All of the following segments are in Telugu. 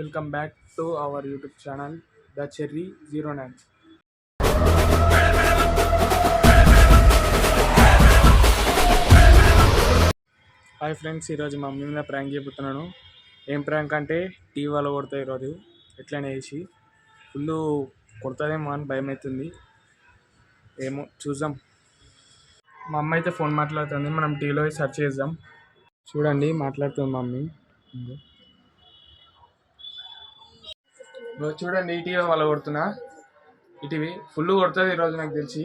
welcome back to our YouTube channel, The Cherry 09. Hi friends, ఈరోజు మా మమ్మీ మీద ప్రాంక్ చెబుతున్నాను. ఏం ప్రాంక్ అంటే టీవీ వాళ్ళు కొడతాయి. ఈరోజు ఎట్లనే వేసి ఫుల్ కొడతాదేమో అని భయం అవుతుంది. ఏమో చూద్దాం. మా అమ్మ అయితే ఫోన్ మాట్లాడుతుంది, మనం టీవీలో సెర్చ్ చేద్దాం. చూడండి, మాట్లాడుతుంది మమ్మీ. చూడండి, ఈ టీవీ వాళ్ళ కొడుతున్నా. ఈ టీవీ ఫుల్ కొడుతుంది ఈరోజు నాకు తెలిసి.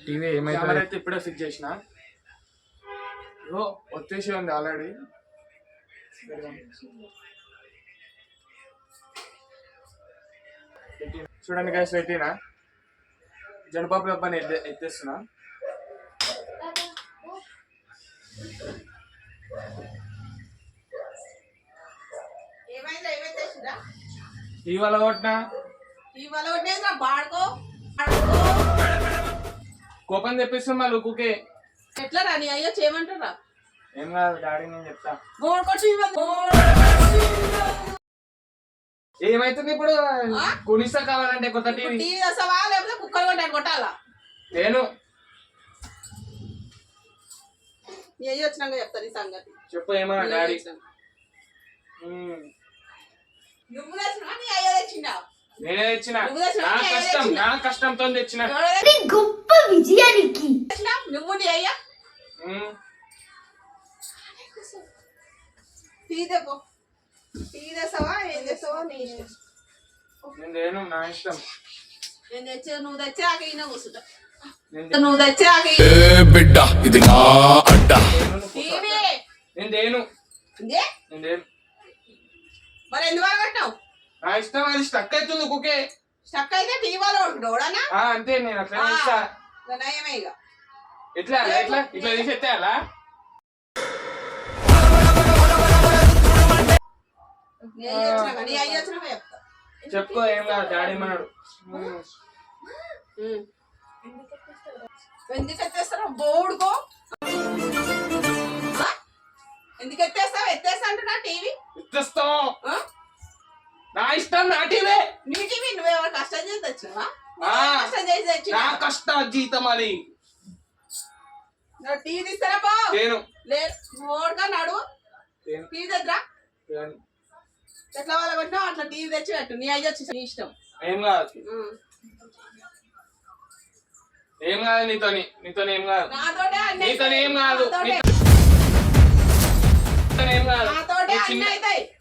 టీవీ ఏమైతే అయితే ఇప్పుడే ఫిక్స్ చేసిన, వచ్చేసి ఉంది ఆల్రెడీ. చూడండి గ్యాస్ పెట్టినా, జనపాపు డబ్బాని ఎత్తేస్తున్నా. ఇవాళ కొట్టినా కోపం తెప్పిస్తున్నా మా లుక్కుకే. ఎట్లా రాని అయ్యో చేయమంటారా? ఏం కాదు డాడీ, నేను చెప్తా. ఏమైతుంది ఇప్పుడు? కొనిస్తా కావాలంటే కొత్త టీవీ. టీవీ వస్తావా లేకపోతే కుక్కలు కొట్టాను కొట్టాలా? నేను నీ అయ్యి వచ్చినాక చెప్తాను ఈ సంగతి. చెప్పు ఏమన్నా డాడీ. నువ్వు తెచ్చినా నీ అయ్యో తెచ్చిందా? నేనే తెచ్చిన, నా కష్టంతో తెచ్చిన. గొప్ప విజయానికి నువ్వు నీ అయ్యా తీదేపో. టీ తెస్తావా ఏం తెస్తావా నీ ఇష్టం. నేను నా ఇష్టం. నేను తెచ్చా, నువ్వు తెచ్చా ఈయన కూర్చుంటా. నువ్వు తెచ్చా బిడ్డ ఇది నా అడ్డ. టీవీ నేను దేను. మరి ఎందువల్ల కట్టావు? నా ఇష్టం. అది స్టక్ అవుతుంది కుకే. స్టక్ అయితే టీవీ వాళ్ళు కొట్టుకోవడానా? అంతే, నేను అట్లా చేస్తా. నయమే ఇక. ఎట్లా ఎట్లా ఇట్లా తీసి ఎత్తేయాలా? నీ అయ్యి వచ్చినాక చెప్తా. చెప్పుకో, ఏం కాదు డాడీ మన్నాడు. ఎందుకు ఎత్తేస్తారా? బోర్డుకో. ఎందుకు ఎత్తేస్తావు? ఎత్తేస్తా అంటున్నా టీవీ. ఎత్తేస్తావు? నా ఇష్టం, నా టీవీ. నీ టీవీ నువ్వెవరు కష్టం చేసి తెచ్చినావా? కష్టం చేసి తెచ్చిన నా కష్ట జీతం అది. టీవీ తీస్తారా? బా నేను లేదు బోర్డుగా నడు. టీవీ తెద్దా. ఎట్లా వాళ్ళ కొట్టినావు అట్లా టీవీ తెచ్చి పెట్టు. నీ అయ్యి వచ్చి నీ ఇష్టం. ఏం కాదు, ఏం కాదు. నీతోని ఏం కాదు. నీతోని ఏం కాదు.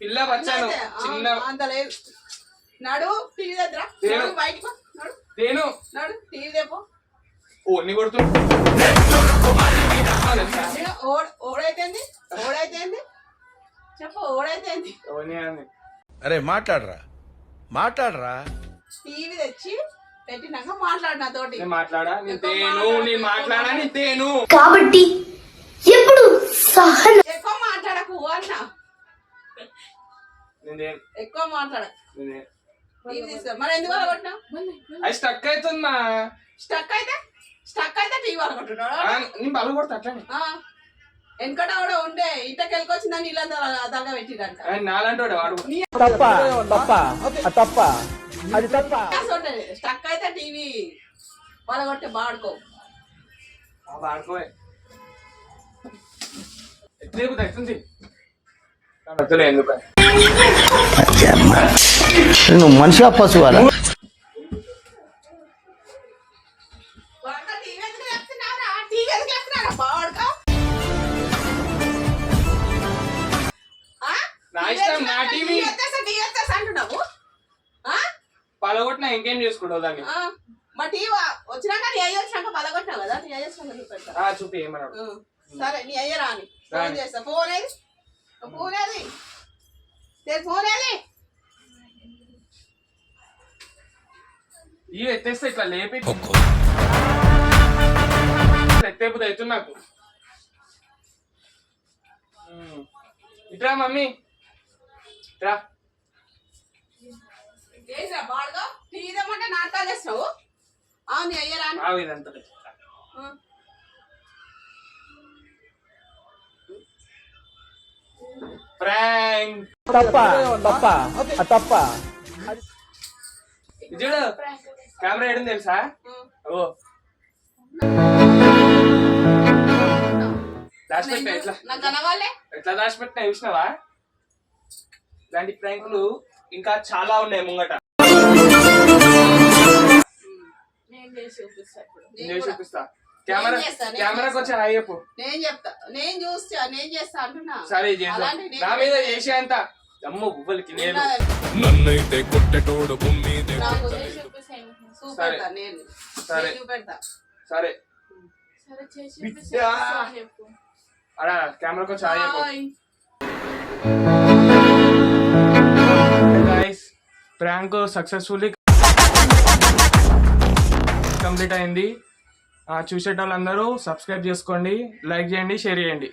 పిల్ల వచ్చాను చిన్న అంత లేదు. నడు టీవీ తెద్దా. బయటకు నడు. నేను నడు టీవీ తెపో. ఓన్ని కొడుతుంది. ఓడైతేంది చెప్పు. ఓడైతేంది? అరే మాట్లాడరా. టీవీ తెచ్చి పెట్టినాక మాట్లాడు నాతోటి. మాట్లాడా నీ తేను కాబట్టి ఎప్పుడు సహన ఎక్కువ మాట్లాడకు అన్నా. ఎక్కువ మాట్లాడకు. టీవీ తీసుకో. మరి ఎందుకు వాళ్ళ కొట్టినావు? అది స్టక్ అవుతుందా? స్టక్ అయితే టీవీ వాళ్ళ కొట్టున్నాడు. నేను బల కొడతా అట్లనే. వెనకట కూడా ఉండే ఇంటకెళ్ళికొచ్చిందని ఇలా దగా పెట్టిరంట. నాలంటోడే వాడు. స్టక్ అయితే టీవీ వాళ్ళ కొట్టే బాడుకో. వాడుకోవే అవుతుంది. ఎందుకు నువ్వు మనిషి పశువాలా? నా ఇష్టం, నా టీవీ. అంటున్నావు పలగొట్టినా ఇంకేం చేసుకుంటావు దాన్ని. మా టీవీ వచ్చినాక నీ అయ్యి వచ్చినాక పలగొట్టినావు కదా. నీ అయ్యి వచ్చినాక చూపెడతా. చూపి ఏమన్నాడు. సరే నీ అయ్య రాని ఫోన్ చేస్తా. ఫోన్ ఏది? ఇవి ఎత్తేస్తే ఇట్లా లేపి ఎత్తేపుది అవుతుంది నాకు. ఇట్రా మమ్మీ, ఇట్రా. బాడుగా టీవీ తెమ్మంటే నాటకాలు చేస్తావు. నీ అయ్య రాని ఇదంతా ప్రాంక్. చూడు కెమెరా ఏడుంది తెలుసా? ఓ దాచిపెట్టా ఎట్లా నాకు కనవాలే ఎట్లా దాచిపెట్టినా చూసినావా? ఇలాంటి ప్రాంకులు ఇంకా చాలా ఉన్నాయి ముంగట. నేను చేసి చూపిస్తా ఇప్పుడు. నేను చూపిస్తా. కెమెరా కెమెరాకి వచ్చి హాయ్ చెప్పు. నేను చెప్తా, నేను చూస్తా, నేను చేస్తా అంటున్నా. సరే చేస్తా. నా మీద చేసే అంత అమ్మ బువ్వలకి నేను నన్నైతే కొట్టేటోడు భూమి నాకు చేసి చూపిస్తా, చూపెడతా నేను. సరే. నేను చూపెడతా. సరే సరే చేసి బిడ్డా. చూపిస్తా చెప్పు. అడా కెమెరాకి వచ్చి హాయ్ చెప్పు. Hi. Guys prank successfully complete అయింది. చూసేటోళ్ళందరూ సబ్స్క్రైబ్ చేసుకోండి, లైక్ చేయండి, షేర్ చేయండి.